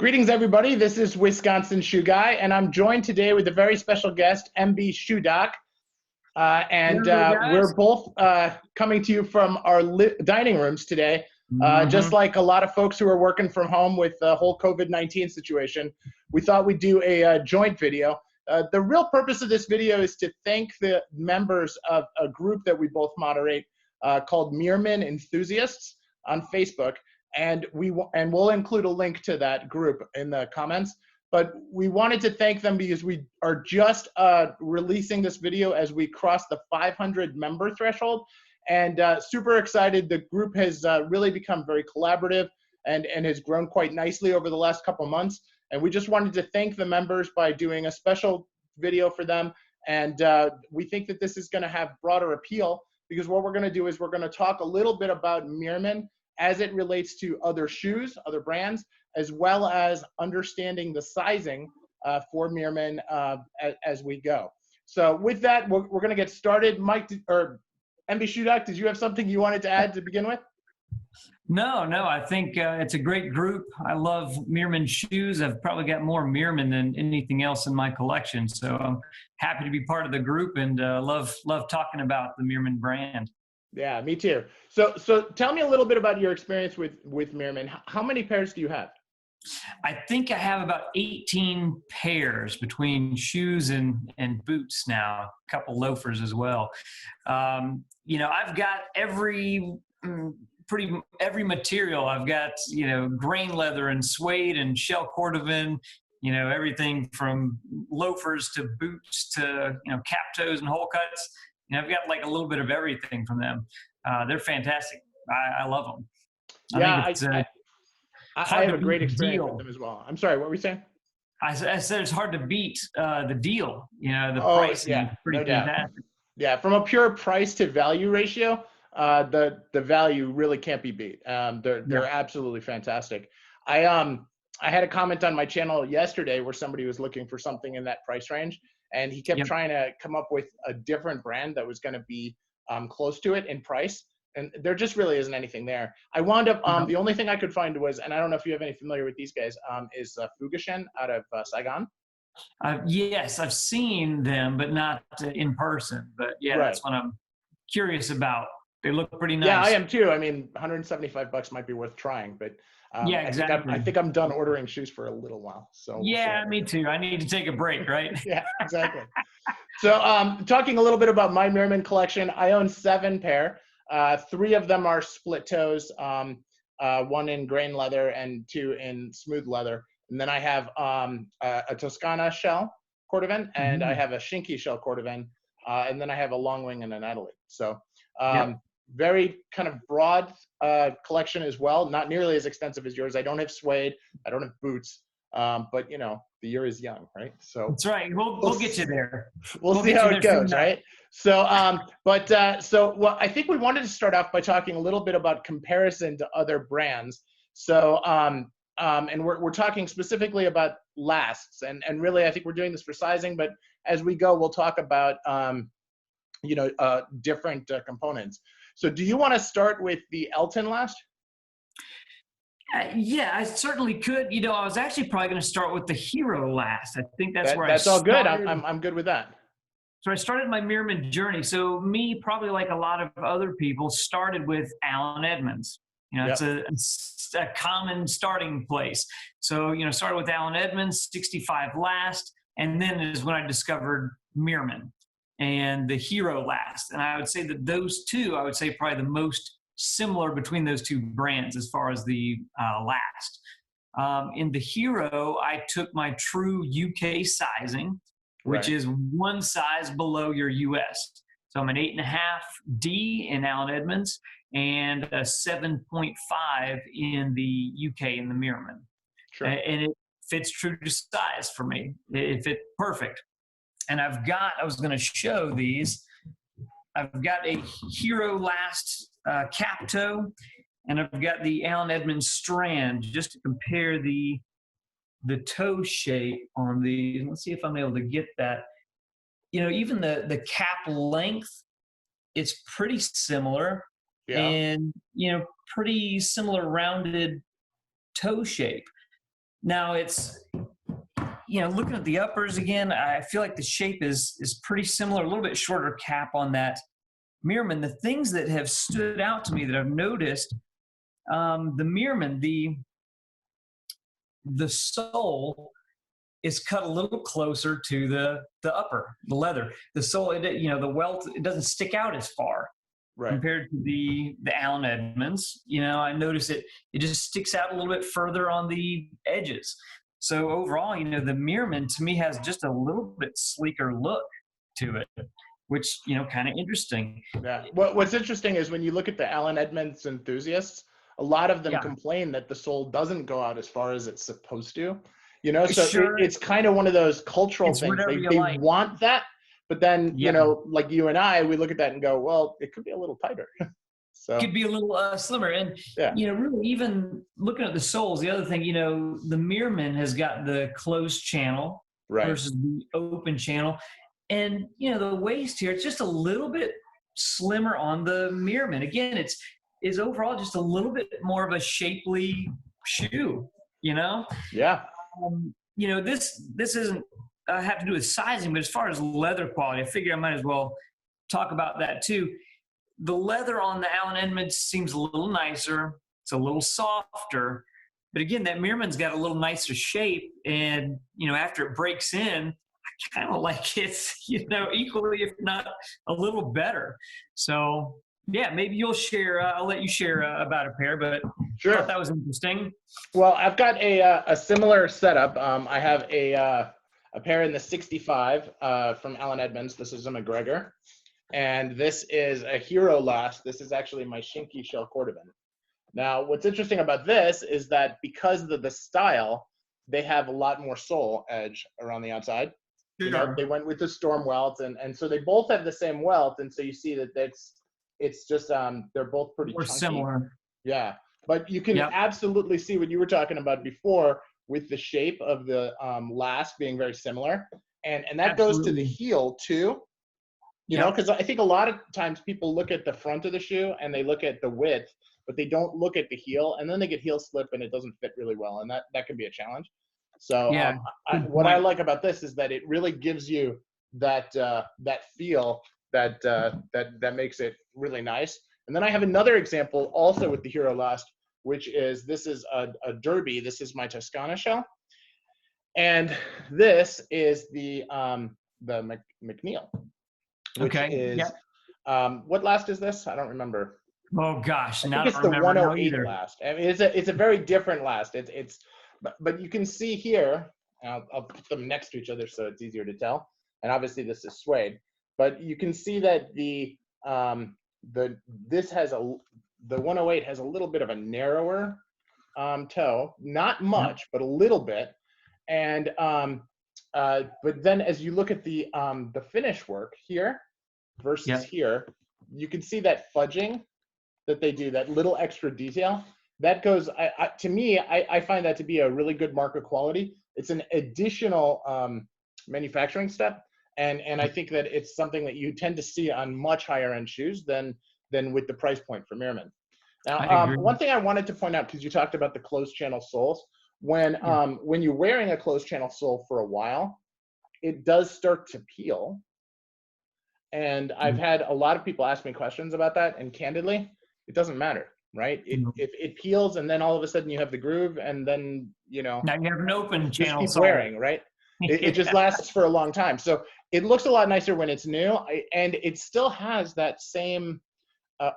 Greetings, everybody. This is Wisconsin Shoe Guy, and I'm joined today with a very special guest, MB Shoe Doc. We're both coming to you from our dining rooms today. Just like a lot of folks who are working from home with the whole COVID-19 situation, we thought we'd do a joint video. The real purpose of this video is to thank the members of a group that we both moderate called Meermin Enthusiasts on Facebook. And we'll include a link to that group in the comments. But we wanted to thank them because we are just releasing this video as we cross the 500 member threshold. And super excited. The group has really become very collaborative and has grown quite nicely over the last couple months. And we just wanted to thank the members by doing a special video for them. And we think that this is going to have broader appeal because what we're going to do is we're going to talk a little bit about Meermin as it relates to other shoes, other brands, as well as understanding the sizing for Meermin as we go. So with that, we're going to get started. Mike, or MB Shoe Doc, did you have something you wanted to add to begin with? No, I think it's a great group. I love Meermin shoes. I've probably got more Meermin than anything else in my collection. So I'm happy to be part of the group and love talking about the Meermin brand. Yeah, me too. So tell me a little bit about your experience with Meermin. How many pairs do you have? I think I have about 18 pairs between shoes and boots now, a couple loafers as well. You know, I've got every material. I've got, you know, grain leather and suede and shell cordovan, you know, everything from loafers to boots to, you know, cap toes and hole cuts. You know, I've got like a little bit of everything from them. They're fantastic. I love them. I have a great experience with them as well. I'm sorry, what were you saying? I said it's hard to beat the deal. You know, the price is pretty fantastic. Yeah, from a pure price to value ratio, the value really can't be beat. They're absolutely fantastic. I had a comment on my channel yesterday where somebody was looking for something in that price range. And he kept trying to come up with a different brand that was going to be close to it in price. And there just really isn't anything there. I wound up, the only thing I could find was, and I don't know if you have any familiar with these guys, is Fugashen out of Saigon. Yes, I've seen them, but not in person. But yeah, that's what I'm curious about. They look pretty nice. Yeah, I am too. I mean, $175 might be worth trying, but yeah, exactly. I think I'm done ordering shoes for a little while. So yeah, me too. I need to take a break, right? Yeah, exactly. So talking a little bit about my Merman collection, I own 7 pair. 3 of them are split toes, 1 in grain leather and 2 in smooth leather. And then I have a Toscana shell cordovan and I have a Shinky shell cordovan. And then I have a long wing and an Adelaide. So very kind of broad collection as well. Not nearly as extensive as yours. I don't have suede. I don't have boots. But you know, the year is young, right? So that's right. We'll get you there. We'll see how it goes, right? So, well, I think we wanted to start off by talking a little bit about comparison to other brands. So, and we're talking specifically about lasts, and really, I think we're doing this for sizing. But as we go, we'll talk about you know, different components. So do you want to start with the Elton last? Yeah, I certainly could. You know, I was actually probably going to start with the Hiro last. I think that's where that's all good. I'm good with that. So I started my Meermin journey. So me, probably like a lot of other people, started with Alden Edmonds. You know, it's a common starting place. So, you know, started with Alden Edmonds, 65 last, and then is when I discovered Meermin and the Hiro last. And I would say that those two, I would say probably the most similar between those two brands as far as the last. In the Hiro, I took my true UK sizing, which is 1 size below your US. So I'm an 8.5D in Alden Edmonds and a 7.5 in the UK in the Meermin. Sure. And it fits true to size for me. It fit perfect. And I was going to show these. I've got a Hiro last cap toe, and I've got the Alden Edmonds strand just to compare the toe shape on these. Let's see if I'm able to get that. You know, even the cap length, it's pretty similar. Yeah. And, you know, pretty similar rounded toe shape. Now it's, looking at the uppers again, I feel like the shape is pretty similar, a little bit shorter cap on that Meermin. The things that have stood out to me that I've noticed, the Meermin, the sole is cut a little closer to the upper, the leather. The sole, the welt, it doesn't stick out as far compared to the Alden Edmonds. I notice it just sticks out a little bit further on the edges. So overall, the Meermin to me has just a little bit sleeker look to it, which, kind of interesting. Yeah. What's interesting is when you look at the Alden Edmonds enthusiasts, a lot of them complain that the sole doesn't go out as far as it's supposed to. So sure. it's kind of one of those cultural things. They want that, but then, like you and I, we look at that and go, well, it could be a little tighter. So could be a little slimmer. And, really even looking at the soles, the other thing, the Meermin has got the closed channel versus the open channel. And, the waist here, it's just a little bit slimmer on the Meermin. Again, is overall just a little bit more of a shapely shoe, Yeah. This isn't have to do with sizing, but as far as leather quality, I figure I might as well talk about that too. The leather on the Alden Edmonds seems a little nicer. It's a little softer. But again, that Meermin's got a little nicer shape. And, after it breaks in, I kind of like it, equally, if not a little better. So, yeah, maybe you'll share. I'll let you share about a pair, but sure. I thought that was interesting. Well, I've got a similar setup. I have a pair in the 65 from Alden Edmonds. This is a McGregor. And this is a Hiro last. This is actually my Shinky shell cordovan. Now, what's interesting about this is that because of the style, they have a lot more sole edge around the outside. Sure. They went with the storm welt, and so they both have the same welt, and so you see that it's just they're both pretty chunky. Similar. Yeah, but you can absolutely see what you were talking about before with the shape of the last being very similar, and that goes to the heel too. Because I think a lot of times people look at the front of the shoe and they look at the width, but they don't look at the heel, and then they get heel slip and it doesn't fit really well, and that can be a challenge. So what I like about this is that it really gives you that feel that makes it really nice. And then I have another example also with the Hiro last, which is this is a derby. This is my Toscana shell, and this is the McNeil. Which is, what last is this? I don't remember. Oh gosh, I think it's the 108 last. I mean, it's a very different last. But you can see here. I'll put them next to each other so it's easier to tell. And obviously this is suede, but you can see that the 108 has a little bit of a narrower toe, not much, but a little bit, and but then as you look at the finish work here versus here, you can see that fudging that they do, that little extra detail. That goes, to me, I find that to be a really good mark of quality. It's an additional manufacturing step, and I think that it's something that you tend to see on much higher end shoes than with the price point for Meermin. Now, one thing I wanted to point out, because you talked about the closed channel soles, when you're wearing a closed channel sole for a while, it does start to peel. And I've had a lot of people ask me questions about that, and candidly, it doesn't matter, right? If it peels and then all of a sudden you have the groove, and then now you have an open channel keep wearing, right? It just lasts for a long time. So it looks a lot nicer when it's new, and it still has that same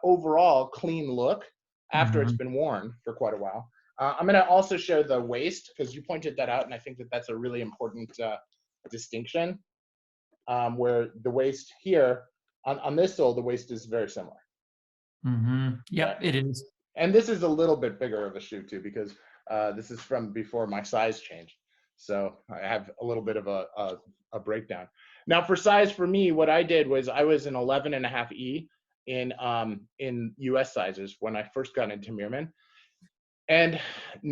overall clean look after it's been worn for quite a while. I'm going to also show the waist, because you pointed that out, and I think that that's a really important distinction, where the waist here, on this sole, the waist is very similar. Yep, it is. And this is a little bit bigger of a shoe too, because this is from before my size change. So I have a little bit of a breakdown. Now for size, for me, what I did was I was an 11.5 E in US sizes when I first got into Meermin. And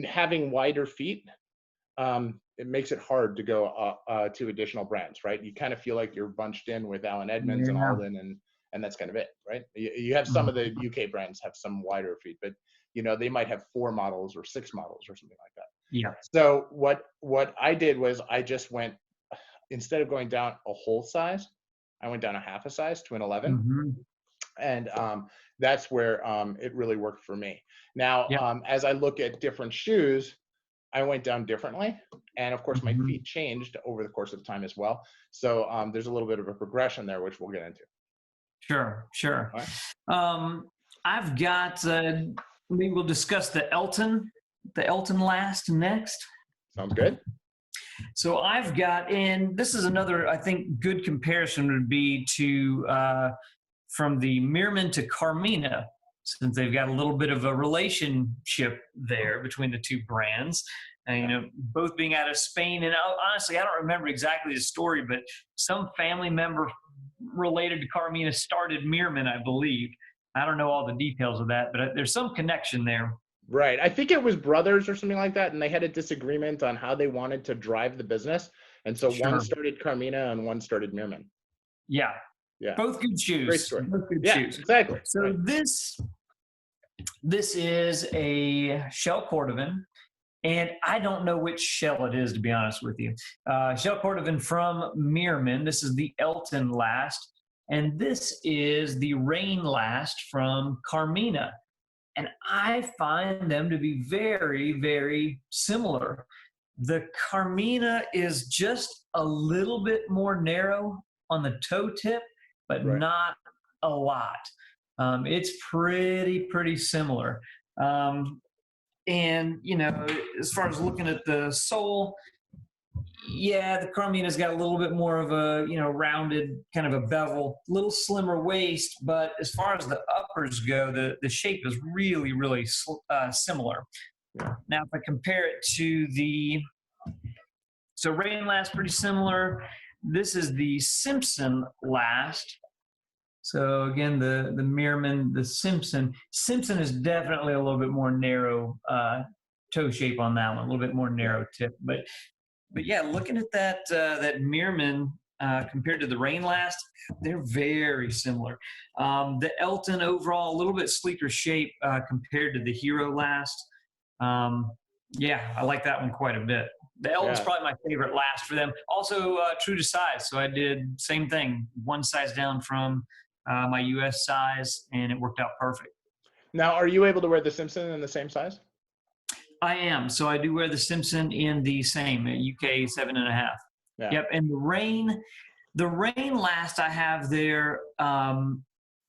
having wider feet, it makes it hard to go to additional brands, right? You kind of feel like you're bunched in with Alden Edmonds and Alden, and that's kind of it, right? You have some of the UK brands have some wider feet, but they might have 4 models or 6 models or something like that. Yeah. So what I did was I just went, instead of going down a whole size, I went down a half a size to an 11. Mm-hmm. And that's where it really worked for me. Now, Yeah. as I look at different shoes, I went down differently. And of course, my Mm-hmm. feet changed over the course of time as well. So there's a little bit of a progression there, which we'll get into. Sure, sure. All right. I've got, maybe we'll discuss the Elton last next. Sounds good. So I've got, and this is another, I think, good comparison would be to, from the Meermin to Carmina, since they've got a little bit of a relationship there between the two brands. And, you know, both being out of Spain. And honestly, I don't remember exactly the story, but some family member related to Carmina started Meermin, I believe. I don't know all the details of that, but there's some connection there. Right. I think it was brothers or something like that, and they had a disagreement on how they wanted to drive the business. And so one started Carmina and one started Meermin. Yeah. Yeah. Both good shoes. Great story. Both good shoes. Exactly. So right. This is a shell cordovan, and I don't know which shell it is, to be honest with you. Shell cordovan from Meermin. This is the Elton last, and this is the Rain last from Carmina. And I find them to be very, very similar. The Carmina is just a little bit more narrow on the toe tip, but not a lot. It's pretty similar. And, you know, as far as looking at the sole, yeah, the Carmina's got a little bit more of a, you know, rounded kind of a bevel, little slimmer waist, but as far as the uppers go, the shape is really, really similar. Yeah. Now, if I compare it to so Rain last pretty similar. This is the Simpson last. So again, the Meermin, the Simpson is definitely a little bit more narrow toe shape on that one, a little bit more narrow tip, but yeah, looking at that Meermin compared to the Rain last, they're very similar. The Elton overall a little bit sleeker shape compared to the Hiro last. Yeah, I like that one quite a bit. The Elton's probably my favorite last for them. Also true to size, so I did same thing, one size down from my US size, and it worked out perfect. Now, are you able to wear the Simpson in the same size? I am. So I do wear the Simpson in the same UK 7.5. Yeah. Yep. And the Rain last I have there,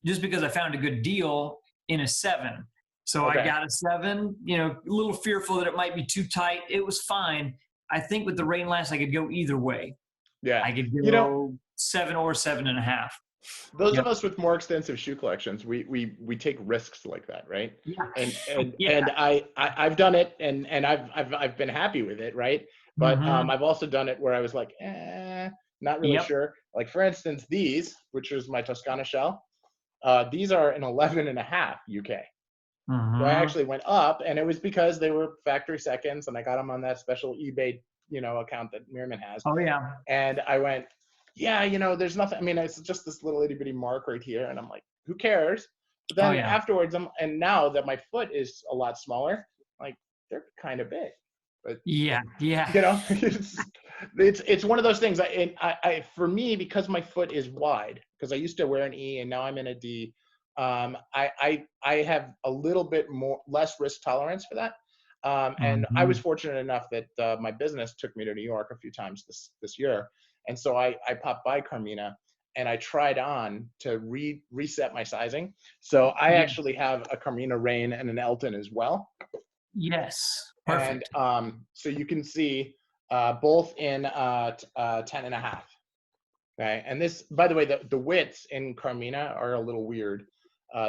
just because I found a good deal in a 7. So I got a 7, you know, a little fearful that it might be too tight. It was fine. I think with the Rain last, I could go either way. Yeah. I could go 7 or 7.5. Those of us with more extensive shoe collections, we take risks like that, right? Yeah. And I've done it, and I've been happy with it, right? But I've also done it where I was like, not really sure. Like for instance, these, which is my Toscana shell, these are an 11.5 UK. So I actually went up, and it was because they were factory seconds, and I got them on that special eBay, you know, account that Meermin has. Oh yeah. And I went, yeah, you know, there's nothing. I mean, it's just this little itty bitty mark right here, and I'm like, who cares? But then afterwards, and now that my foot is a lot smaller, like they're kind of big. But you know, it's one of those things. I for me, because my foot is wide, because I used to wear an E and now I'm in a D. I have a little bit less risk tolerance for that. And I was fortunate enough that my business took me to New York a few times this year. And so I popped by Carmina and I tried on to reset my sizing. So I actually have a Carmina Rain and an Elton as well. Yes. Perfect. And so you can see both in 10.5. Okay. And this, by the way, the widths in Carmina are a little weird.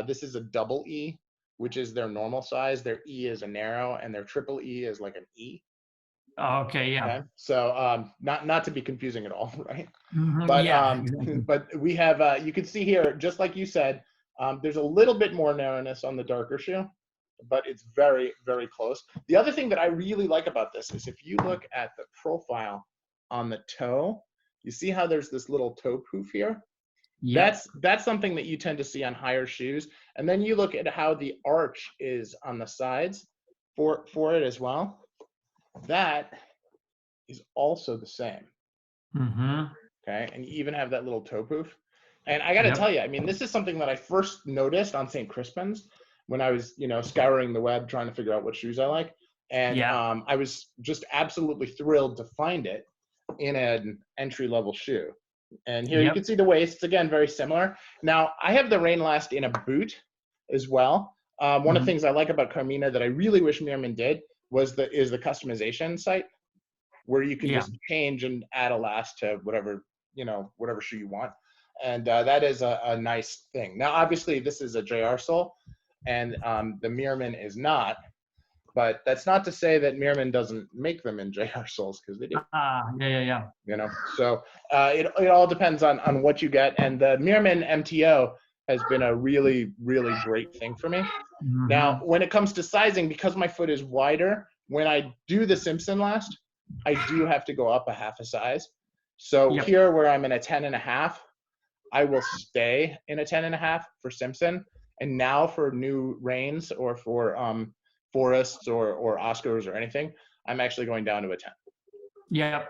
This is a double E, which is their normal size. Their E is a narrow, and their triple E is like an E. Okay, yeah. Okay? So not to be confusing at all, right? But exactly. But we have you can see here, just like you said, there's a little bit more narrowness on the darker shoe, but it's very, very close. The other thing that I really like about this is if you look at the profile on the toe, you see how there's this little toe poof here? Yep. That's something that you tend to see on higher shoes. And then you look at how the arch is on the sides for it as well. that is also the same. Mm-hmm. Okay, and you even have that little toe poof. And I got to Yep. tell you, I mean, this is something that I first noticed on St. Crispin's when I was, scouring the web trying to figure out what shoes I like. And Yeah. I was just absolutely thrilled to find it in an entry-level shoe. And here you Yep. can see the waists, again, very similar. Now, I have the Rain Last in a boot as well. One of the things I like about Carmina that I really wish Meermin did is the customization site, where you can Yeah. just change and add a last to whatever shoe you want. And that is a nice thing. Now, obviously, this is a JR sole, and the Meermin is not. But that's not to say that Meermin doesn't make them in JR soles, because they do. Yeah. So it all depends on what you get. And the Meermin MTO has been a really, really great thing for me. Mm-hmm. Now, when it comes to sizing, because my foot is wider, when I do the Simpson last, I do have to go up a half a size. So here, where I'm in a 10.5, I will stay in a 10.5 for Simpson. And now for new Reigns or for Forests or Oscars or anything, I'm actually going down to a 10. Yeah.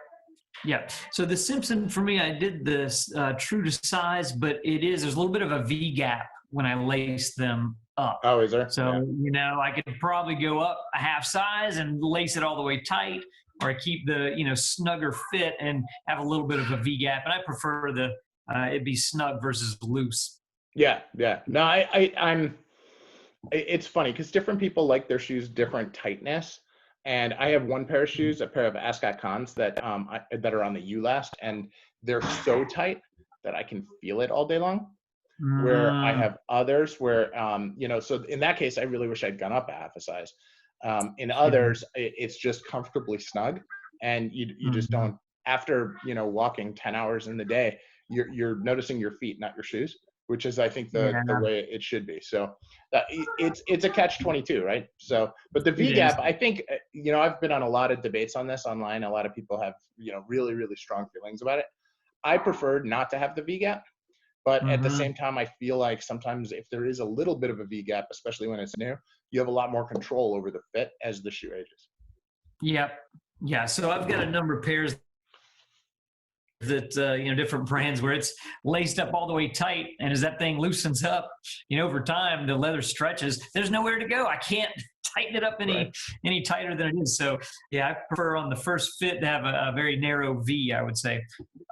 So the Simpson, for me, I did this true to size, but there's a little bit of a V gap when I lace them up. Oh, is there? So, I could probably go up a half size and lace it all the way tight, or I keep the, snugger fit and have a little bit of a V gap. And I prefer it be snug versus loose. Yeah. No, it's funny because different people like their shoes different tightness. And I have one pair of shoes, a pair of Ascot Cons that that are on the U-last, and they're so tight that I can feel it all day long. Where I have others where, so in that case, I really wish I'd gone up a half a size. In others, it's just comfortably snug, and you just don't, after, walking 10 hours in the day, you're noticing your feet, not your shoes, which is, I think, the way it should be. So it's a catch-22, right? So, but the V-gap, I think, I've been on a lot of debates on this online. A lot of people have, really, really strong feelings about it. I prefer not to have the V-gap. But at the same time, I feel like sometimes if there is a little bit of a V-gap, especially when it's new, you have a lot more control over the fit as the shoe ages. Yeah. So I've got a number of pairs that, different brands where it's laced up all the way tight. And as that thing loosens up, over time, the leather stretches. There's nowhere to go. I can't tighten it up any tighter than it is. So, I prefer on the first fit to have a very narrow V, I would say.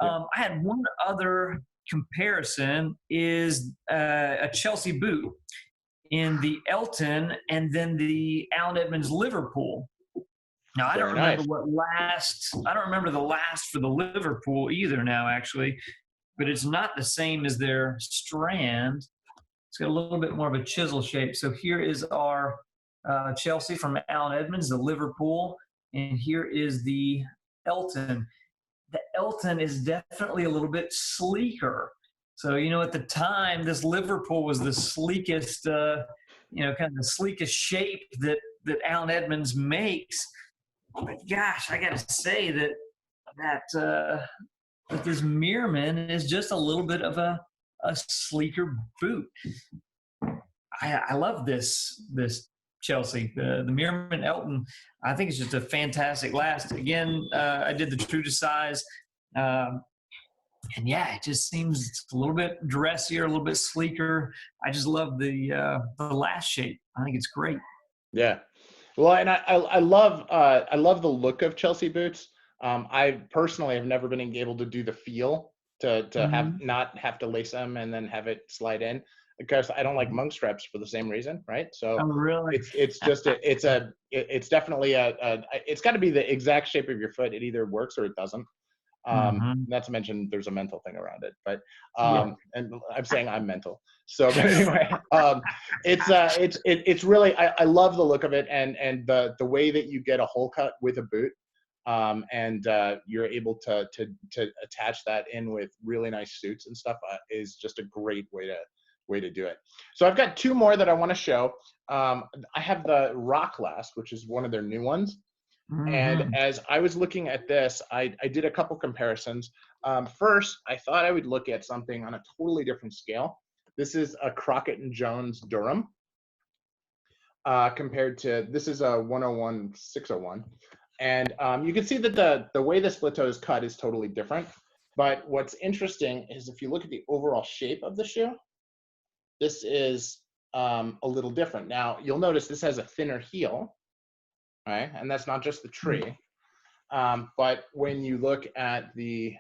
I had one other comparison is a Chelsea boot in the Elton and then the Alden Edmonds Liverpool. Now I don't remember I don't remember the last for the Liverpool either now, actually, but it's not the same as their strand. It's got a little bit more of a chisel shape. So here is our Chelsea from Alden Edmonds, the Liverpool, and here is the Elton. The Elton is definitely a little bit sleeker. So, at the time, this Liverpool was the sleekest, kind of the sleekest shape that Alden Edmonds makes. But gosh, I got to say that this Meermin is just a little bit of a sleeker boot. I love this Chelsea. The Meermin Elton, I think it's just a fantastic last. Again, I did the true to size. And it just seems a little bit dressier, a little bit sleeker. I just love the last shape. I think it's great. Yeah. Well, and I love the look of Chelsea boots. I personally have never been able to do the feel to not have to lace them and then have it slide in. Because I don't like monk straps for the same reason, right? So really? it's definitely it's got to be the exact shape of your foot. It either works or it doesn't. Not to mention there's a mental thing around it, but and I'm saying I'm mental. So but anyway, it's really I love the look of it and the way that you get a hole cut with a boot. And you're able to attach that in with really nice suits and stuff is just a great way to do it. So I've got two more that I want to show. I have the Rock Last, which is one of their new ones. And as I was looking at this, I did a couple comparisons. First, I thought I would look at something on a totally different scale. This is a Crockett and Jones Durham compared to, this is a 101-601. And you can see that the way the split toe is cut is totally different. But what's interesting is if you look at the overall shape of the shoe, this is a little different. Now, you'll notice this has a thinner heel, right? And that's not just the tree. But when you look at the,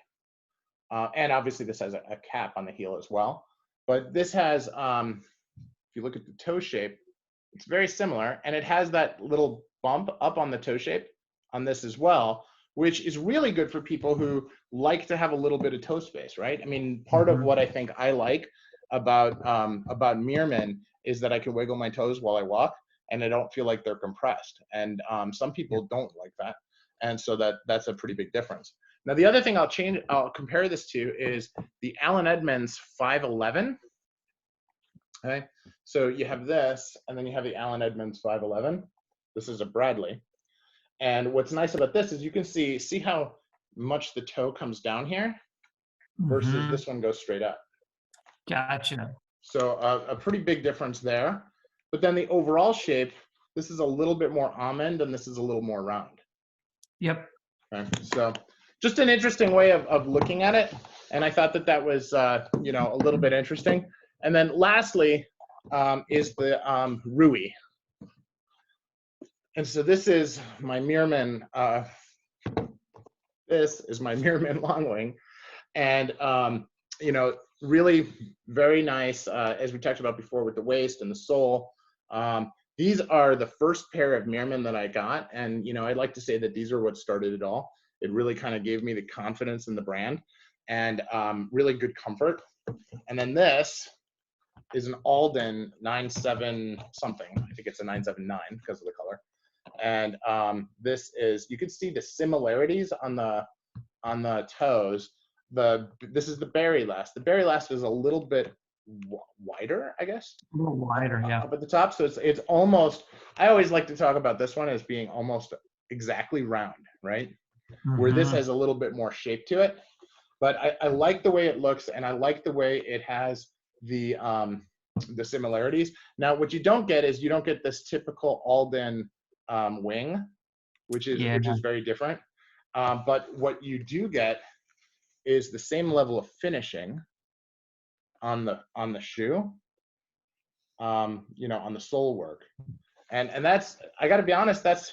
and obviously this has a cap on the heel as well. But this has, if you look at the toe shape, it's very similar. And it has that little bump up on the toe shape on this as well, which is really good for people who like to have a little bit of toe space, right? I mean, part of what I think I like about Meermin is that I can wiggle my toes while I walk and I don't feel like they're compressed. And some people don't like that. And so that's a pretty big difference. Now, the other thing I'll compare this to is the Alden Edmonds 511. Okay, so you have this, and then you have the Alden Edmonds 511. This is a Bradley. And what's nice about this is you can see how much the toe comes down here versus this one goes straight up. Gotcha. So a pretty big difference there. But then the overall shape, this is a little bit more almond and this is a little more round. Yep. Okay, so just an interesting way of looking at it. And I thought that was, you know, a little bit interesting. And then lastly is the Rui. And so this is my Meermin, this is my Meermin long wing. And, you know, really very nice, as we talked about before with the waist and the sole. These are the first pair of Meermin that I got. And, you know, I'd like to say that these are what started it all. It really kind of gave me the confidence in the brand and really good comfort. And then this is an Alden 97 something. I think it's a 979 because of the color. And this is, you can see the similarities on the toes. This is the Barrie last. The Barrie last is a little bit wider, I guess. A little wider, yeah. Up at the top, so it's almost. I always like to talk about this one as being almost exactly round, right? Where this has a little bit more shape to it. But I like the way it looks, and I like the way it has the similarities. Now, what you don't get is you don't get this typical Alden wing, which is very different. But what you do get is the same level of finishing on the shoe, you know, on the sole work, and that's, I got to be honest, that's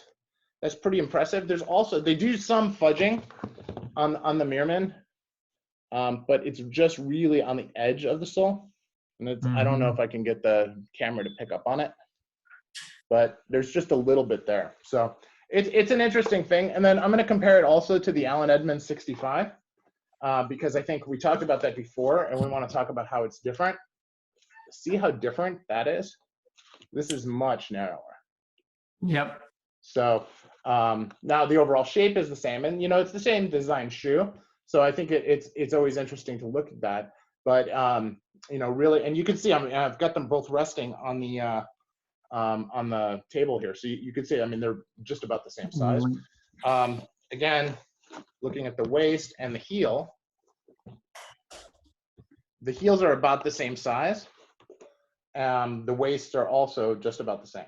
pretty impressive. There's also, they do some fudging on the Meermin, but it's just really on the edge of the sole, and it's, I don't know if I can get the camera to pick up on it, but there's just a little bit there. So it's an interesting thing. And then I'm going to compare it also to the Alden Edmonds 65, because I think we talked about that before, and we want to talk about how it's different. See how different that is? This is much narrower. Yep. So now the overall shape is the same, and you know, it's the same design shoe. So I think it's always interesting to look at that. But you know, really, and you can see, I mean, I've got them both resting on the table here, so you can see, I mean, they're just about the same size. Again, looking at the waist and the heel, the heels are about the same size. The waists are also just about the same.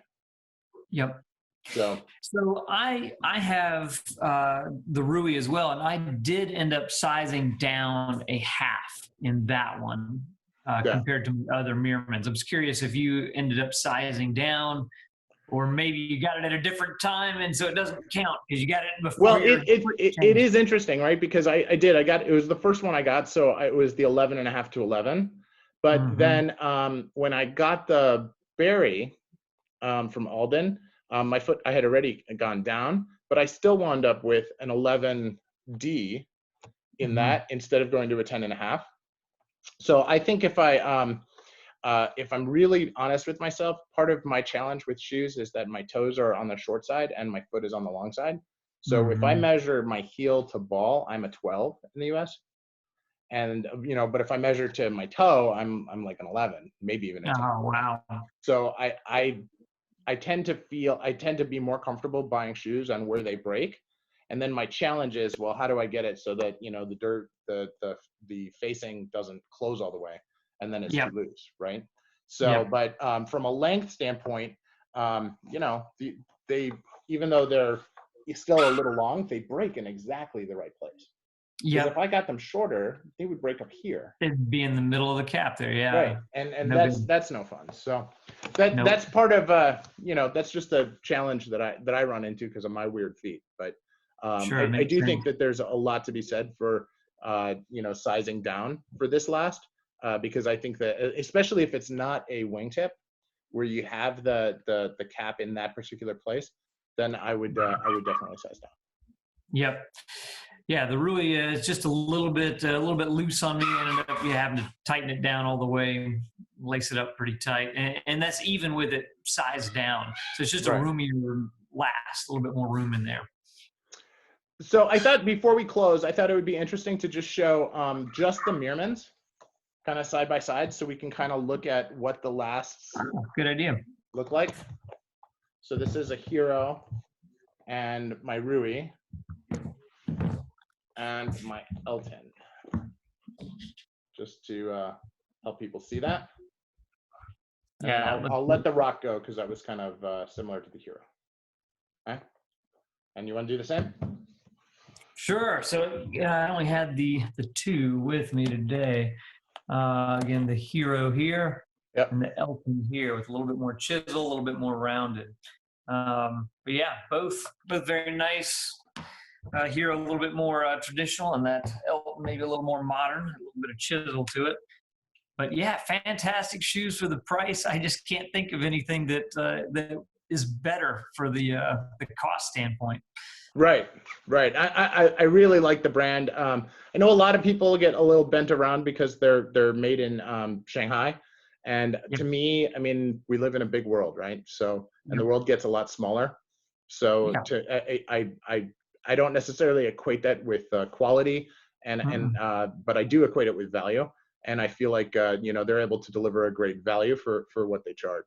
Yep. So I have the Rui as well, and I did end up sizing down a half in that one compared to other Meermins. I'm just curious if you ended up sizing down, or maybe you got it at a different time, and so it doesn't count because you got it before. Well, it is interesting, right? Because I got, it was the first one I got, so it was the 11.5 to 11. But then when I got the Barrie from Alden, my foot, I had already gone down, but I still wound up with an 11D in that instead of going to a 10.5. So I think if I'm really honest with myself, part of my challenge with shoes is that my toes are on the short side and my foot is on the long side. So if I measure my heel to ball, I'm a 12 in the US. And, you know, but if I measure to my toe, I'm like an 11, maybe even a 10. Oh, wow. So I tend to be more comfortable buying shoes on where they break. And then my challenge is, well, how do I get it so that, you know, the facing doesn't close all the way and then it's too loose, right? So, but from a length standpoint, you know, they even though they're still a little long, they break in exactly the right place. Yeah. If I got them shorter, they would break up here. It'd be in the middle of the cap there, yeah. Right, and No that's no fun. So that's part of that's just a challenge that I run into because of my weird feet. But sure, I do think that there's a lot to be said for sizing down for this last because I think that especially if it's not a wingtip where you have the cap in that particular place, then I would definitely size down. Yep. Yeah, the Rui is just a little bit loose on me. I ended up having to tighten it down all the way, lace it up pretty tight, and that's even with it sized down. So it's just a roomier last, a little bit more room in there. So I thought before we close, I thought it would be interesting to just show just the Meermins, kind of side by side, so we can kind of look at what the lasts. Good idea. Look like. So this is a Hiro, and my Rui. And my Elton, just to help people see that. Yeah, I'll let the rock go because that was kind of similar to the Hiro. Okay, and you want to do the same? Sure. So I only had the two with me today. Again, the Hiro here, and the Elton here with a little bit more chisel, a little bit more rounded. But yeah, both very nice. Here a little bit more traditional, and that Elton maybe a little more modern, a little bit of chisel to it. But yeah, fantastic shoes for the price. I just can't think of anything that is better for the cost standpoint. Right. I really like the brand. I know a lot of people get a little bent around because they're made in Shanghai, and to me, I mean, we live in a big world, right? So, and the world gets a lot smaller. So I don't necessarily equate that with quality, but I do equate it with value. And I feel like they're able to deliver a great value for what they charge,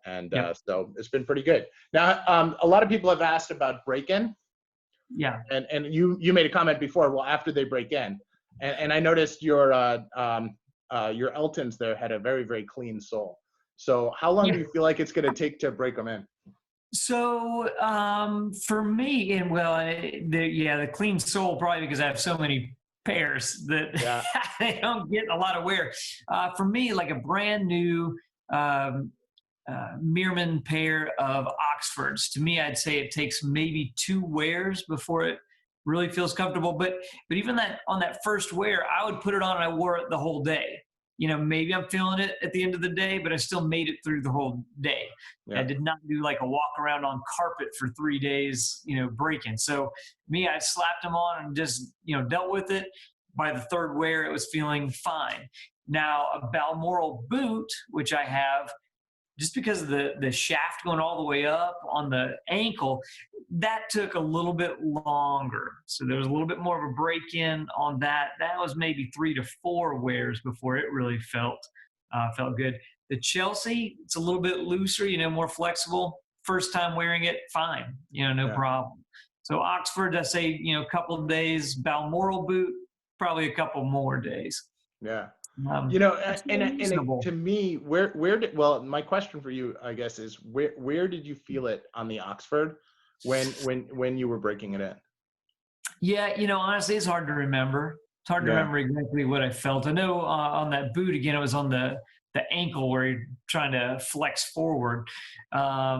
and so it's been pretty good. Now, a lot of people have asked about break-in. Yeah. And you made a comment before. Well, after they break in, and I noticed your Eltons there had a very, very clean sole. So how long do you feel like it's going to take to break them in? So for me, and the clean sole, probably because I have so many pairs that they don't get a lot of wear. For me, like a brand new Meermin pair of Oxfords, to me, I'd say it takes maybe 2 wears before it really feels comfortable. But even that on that first wear, I would put it on and I wore it the whole day. Maybe I'm feeling it at the end of the day, but I still made it through the whole day. Yeah. I did not do like a walk around on carpet for 3 days, breaking. So me, I slapped them on and just, dealt with it. By the 3rd wear, it was feeling fine. Now, a Balmoral boot, which I have, just because of the shaft going all the way up on the ankle, that took a little bit longer. So there was a little bit more of a break-in on that. That was maybe 3 to 4 wears before it really felt good. The Chelsea, it's a little bit looser, more flexible. First time wearing it, fine, no problem. So Oxford, I say, a couple of days. Balmoral boot, probably a couple more days. Yeah. And to me, my question for you, I guess, is where did you feel it on the Oxford when you were breaking it in? Yeah, honestly, it's hard to remember. It's hard to remember exactly what I felt. I know on that boot, again, it was on the ankle where you're trying to flex forward. I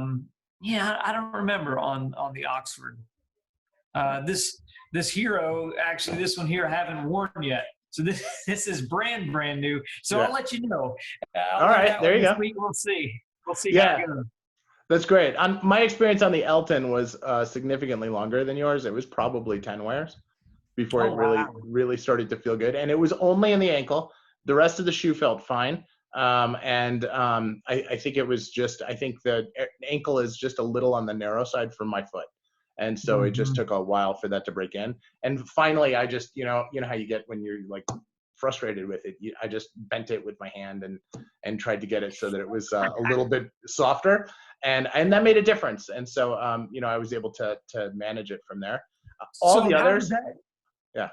don't remember on the Oxford. This Hiro, actually, this one here I haven't worn yet. So this is brand new. So I'll let you know. All right, there you go. We'll see. Yeah, how it goes. That's great. My experience on the Elton was significantly longer than yours. It was probably 10 wears before it really started to feel good. And it was only in the ankle. The rest of the shoe felt fine. I think it was just, I think the ankle is just a little on the narrow side for my foot. And so it just took a while for that to break in. And finally, I just, you know how you get when you're like frustrated with it. I just bent it with my hand and tried to get it so that it was a little bit softer. And that made a difference. And so, I was able to manage it from there. All the others. How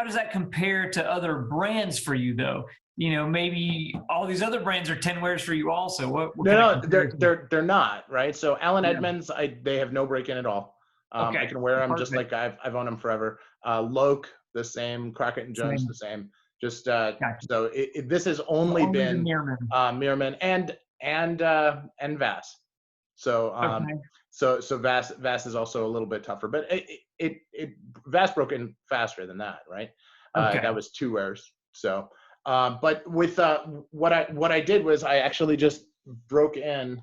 does that compare to other brands for you though? Maybe all these other brands are 10 wears for you also. What no, they're not, right? So Alden Edmonds, they have no break-in at all. Okay. I can wear them just Perfect. like I've owned them forever. Loake, the same. Crockett and Jones, Same. the same. Just Gotcha. so this has only been Meermin and Vass. So Okay. so Vass is also a little bit tougher, but Vass broke in faster than that, right? Okay. That was 2 wears. So but with what I did was I actually just broke in.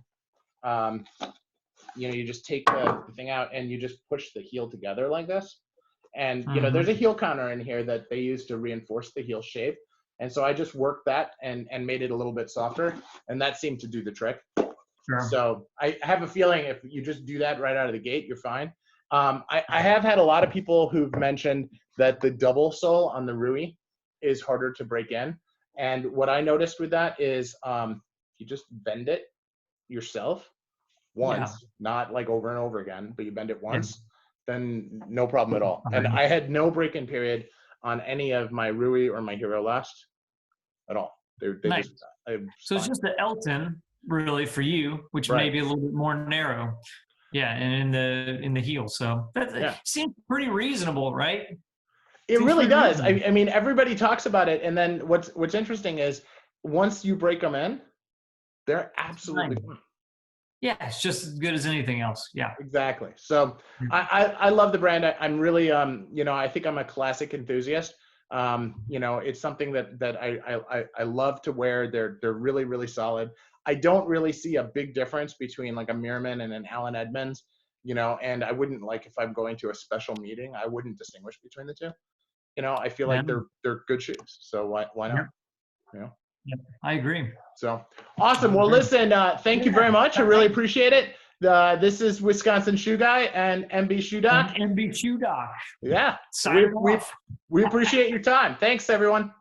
You know, you just take the thing out and you just push the heel together like this. And, you know, there's a heel counter in here that they use to reinforce the heel shape. And so I just worked that and made it a little bit softer. And that seemed to do the trick. Sure. So I have a feeling if you just do that right out of the gate, you're fine. I have had a lot of people who've mentioned that the double sole on the Rui is harder to break in. And what I noticed with that is you just bend it yourself once, not like over and over again, but you bend it once, then no problem at all. And I had no break-in period on any of my Rui or my Hiro last at all. They nice. So it's just the Elton really for you, which may be a little bit more narrow. Yeah, and in the heel. So that seems pretty reasonable, right? It really does. I mean, everybody talks about it, and then what's interesting is once you break them in, they're absolutely fine. Yeah, it's just as good as anything else. Yeah, exactly. So I love the brand. I'm really you know, I think I'm a classic enthusiast. You know, it's something that I love to wear. They're really, really solid. I don't really see a big difference between like a Meermin and an Alden Edmonds, you know, and I wouldn't, like, if I'm going to a special meeting, I wouldn't distinguish between the two. You know, I feel like they're good shoes. So why not? You know? Yeah, I agree. So awesome. Well, listen, thank you very much. I really appreciate it. This is Wisconsin Shoe Guy and MB Shoe Doc. And MB Shoe Doc. Yeah. Sign off. We appreciate your time. Thanks, everyone.